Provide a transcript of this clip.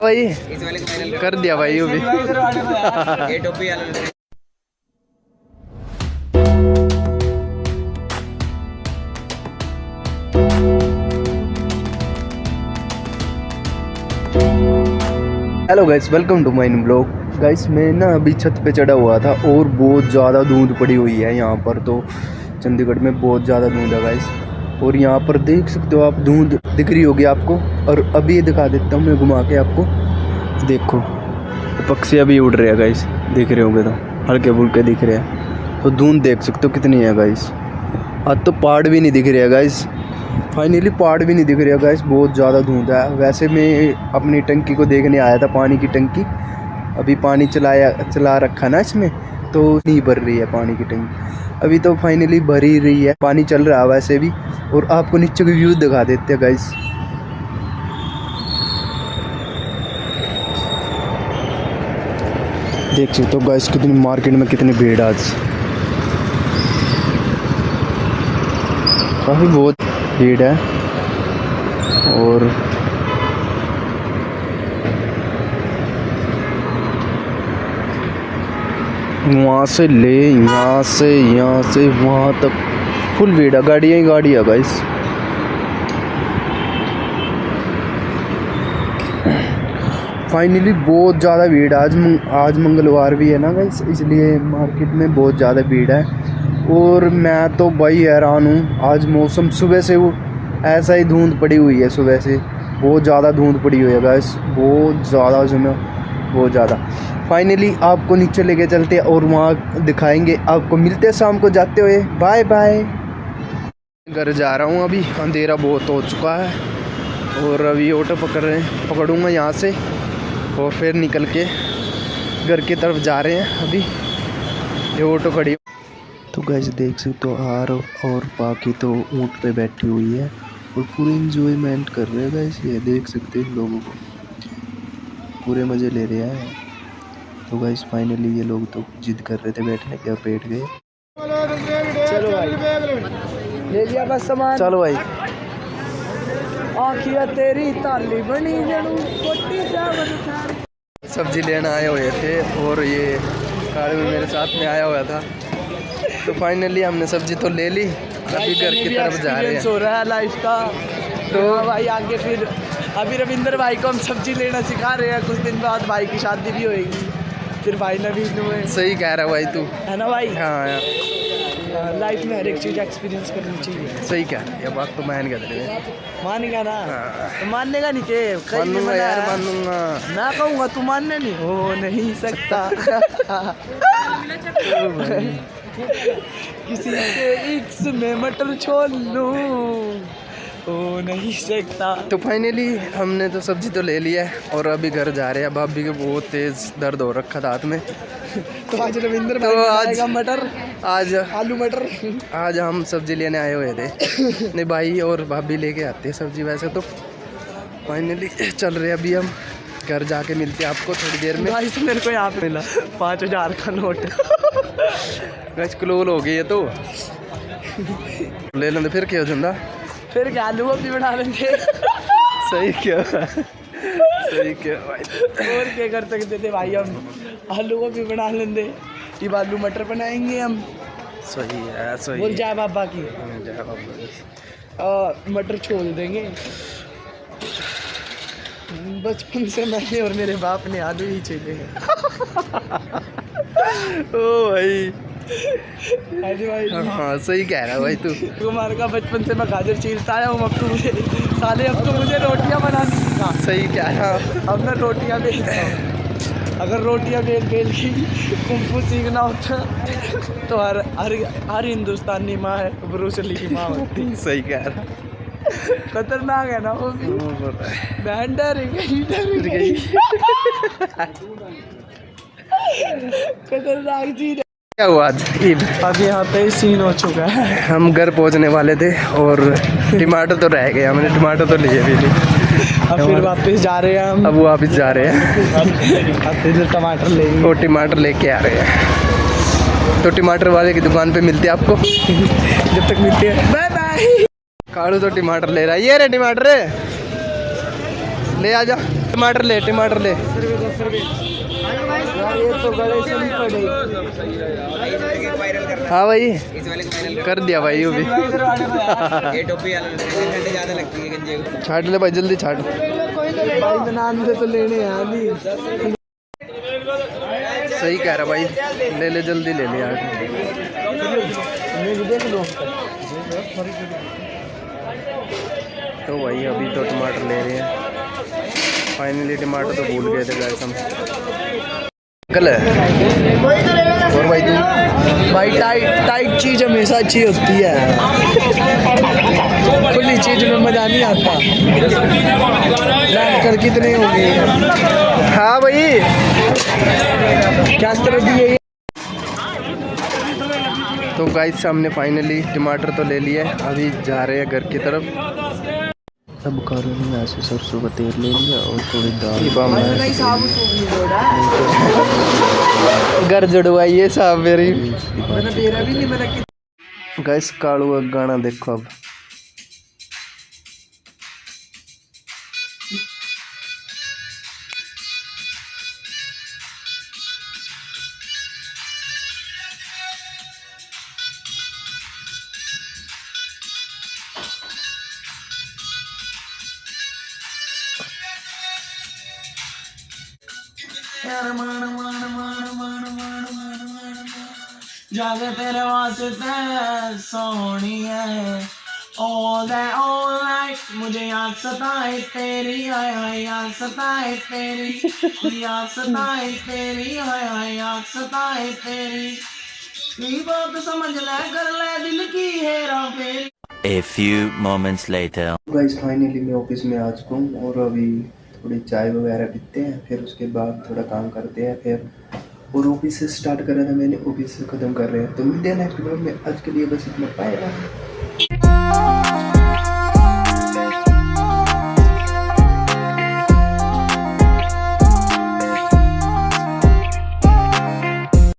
भाई कर दिया भाई ये भी। Hello guys, welcome to my new blog. Guys मैं ना अभी छत पे चढ़ा हुआ था और बहुत ज़्यादा धुंध पड़ी हुई है यहाँ पर। तो चंडीगढ़ में बहुत ज़्यादा धुंध है गाइस, और यहाँ पर देख सकते हो आप, धुंध दिख रही होगी आपको। और अभी ये दिखा देता हूँ मैं घुमा के आपको। देखो पक्षी अभी उड़ रहे हैं गाइस, दिख रहे होंगे तो हल्के फुल्के दिख रहे हैं। तो धुंध देख सकते हो कितनी है गाइस। आज तो पहाड़ भी नहीं दिख रहे हैं गाइस, फाइनली पहाड़ भी नहीं दिख रहा गाइस, बहुत ज़्यादा धुंध है। वैसे मैं अपनी टंकी को देखने आया था, पानी की टंकी। अभी पानी चला रखा ना इसमें, तो नहीं भर रही है पानी की टंकी। अभी तो फाइनली भर ही रही है, पानी चल रहा है वैसे भी। और आपको नीचे के व्यू दिखा देते हैं गाइस। देख सकते हो गाइस कितनी मार्केट में कितनी भीड़ आज, काफ़ी बहुत भीड़ है। और वहाँ से ले यहाँ से वहाँ तक फुल भीड़ है, गाड़ियाँ ही गाड़ी है गाइस। फाइनली बहुत ज़्यादा भीड़ है आज मंगलवार भी है ना गाइस, इसलिए मार्केट में बहुत ज़्यादा भीड़ है। और मैं तो भाई हैरान हूँ, आज मौसम सुबह से वो ऐसा ही धुंध पड़ी हुई है। सुबह से बहुत ज़्यादा धुंध पड़ी हुई है गाइस, बहुत ज़्यादा सुनो, बहुत ज़्यादा। फाइनली आपको नीचे लेके चलते हैं और वहाँ दिखाएंगे आपको। मिलते हैं शाम को जाते हुए, बाय बाय। घर जा रहा हूँ, अभी अंधेरा बहुत हो चुका है और अभी ऑटो पकड़ूँगा यहाँ से और फिर निकल के घर की तरफ जा रहे हैं। अभी ये ऑटो खड़ी। तो गाइस देख सकते हो आर और बाकी तो ऊँट पे बैठी हुई है और पूरे इंजॉयमेंट कर रहे हैं गाइस। ये देख सकते हैं लोगों को, पूरे मज़े ले रहे हैं। तो गाइस फाइनली ये लोग तो जिद कर रहे थे बैठने के, अब बैठ गए। चलो भाई ले लिया बस सामान, चलो भाई। आखिया तेरी ताली बनी जनू सब्जी लेना आए हुए थे और ये कार में मेरे साथ में आया हुआ था। तो फाइनली हमने सब्जी तो ले ली, अभी घर की तरफ जा रहे हैं। हो रहा है लाइफ का। तो भाई आगे फिर अभी रविंद्र भाई को हम सब्जी लेना सिखा रहे हैं। कुछ दिन बाद भाई की शादी भी होएगी, फिर भाई ने भी सही कह रहा है भाई तू, है ना भाई? हाँ यार, लाइफ में हर एक चीज़ एक्सपीरियंस करनी चाहिए। सही कह रहा है, ये बात तो मान गया ना। तो मानने का नहीं के मानूंगा यार, मानूंगा मैं कहूँगा, तू मानने नहीं हो नहीं सकता। किसी के इक्स में मटर छोड़ लूं हो नहीं सकता। तो फाइनली हमने तो सब्जी तो ले लिया है और अभी घर जा रहे हैं। भाभी के बहुत तेज दर्द हो रखा था हाथ में। तो आज रविंद्र भाई तो आज मटर, आज आलू मटर, आज हम सब्जी लेने आए हुए थे। नहीं भाई और भाभी लेके आते हैं सब्जी वैसे तो। फाइनली चल रहे अभी हम घर, जाके मिलते हैं आपको थोड़ी देर में। भाई मेरे को यहाँ पे मिला 5000 का नोट। गैस क्लोल हो गई है तो ले लेंगे, फिर क्या हो जाता, फिर क्या आलू भी बना लेंगे। सही क्या सही क्या भाई, और क्या कर सकते थे भाई, हम आलू को भी बना लेंगे। ये आलू मटर बनाएंगे हम। सही है, सही। बोल जय बाबा की, जय बाबा की। मटर छोड़ देंगे। बचपन से मैंने और मेरे बाप ने आलू ही छेले हैं। ओ भाई भाई। हाँ सही कह रहा है भाई तू। तुम्हारे का बचपन से मैं गाजर चीरता आया हूँ। अब तो मुझे साले, अब तो मुझे रोटियाँ बनानी सीखा। सही कह रहा, अब मैं रोटियाँ बेलता हूँ। अगर रोटियाँ बेल की कुंफू सीखना होता तो हर हिंदुस्तानी माँ है ब्रूस ली की माँ होती। सही कह रहा, खतरनाक है ना वो भी। बहन डर गई। खतरनाक चीज। क्या हुआ आज? अब यहाँ पे सीन हो चुका है, हम घर पहुँचने वाले थे और टमाटर तो रह गए, हमने टमाटर तो लिए भी नहीं। अब फिर वापस जा रहे हैं हम, अब वापस जा रहे हैं। अब फिर टमाटर लेंगे और टमाटर लेके आ रहे हैं। तो टमाटर वाले की दुकान पे मिलते हैं आपको। जब तक मिलते हैं, बाय बाय। कालू तो टमाटर ले रहा है, ये रे टमाटर ले आजा। टमाटर ले टमाटर ले। हाँ भाई कर दिया भाई वो भी। छाट ले भाई जल्दी छाट। तो लेने सही कह रहा भाई, ले ले जल्दी ले ले यार। तो भाई अभी तो टमाटर ले रहे हैं फाइनली। टमाटर तो भूल गए थे गाइस हम। कल है और भाई तू भाई टाइट टाइट चीज़ हमेशा अच्छी होती है, खुली चीज़ में मज़ा नहीं आता। कर कितने हो गए? हाँ भाई क्या तरह दी है? तो गाइस हमने फाइनली टमाटर तो ले लिया, अभी जा रहे हैं घर की तरफ। सब कारों में ऐसे सरसों का तेल ले लिया और थोड़ी दाल घर जुड़वाइए साहब मेरी। गाइस कालू का गाना देखो अब। जागे तेरे वास्ते सोनी है all night मुझे याद सताए तेरी हाय हाय याद सताए तेरी याद सताए तेरी हाय हाय याद सताए तेरी मेरी बात समझ ले कर ले दिल की हेरा फेरी। A few moments later. Guys finally मैं ऑफिस में आ चुका हूँ और अभी थोड़ी चाय वगैरह पीते हैं, फिर उसके बाद थोड़ा काम करते हैं फिर। और ऑफिस से स्टार्ट करा था मैंने, ऑफिस से ख़त्म कर रहे हैं। तो मिलते हैं नेक्स्ट वीडियो में, आज के लिए बस इतना, बाय बाय।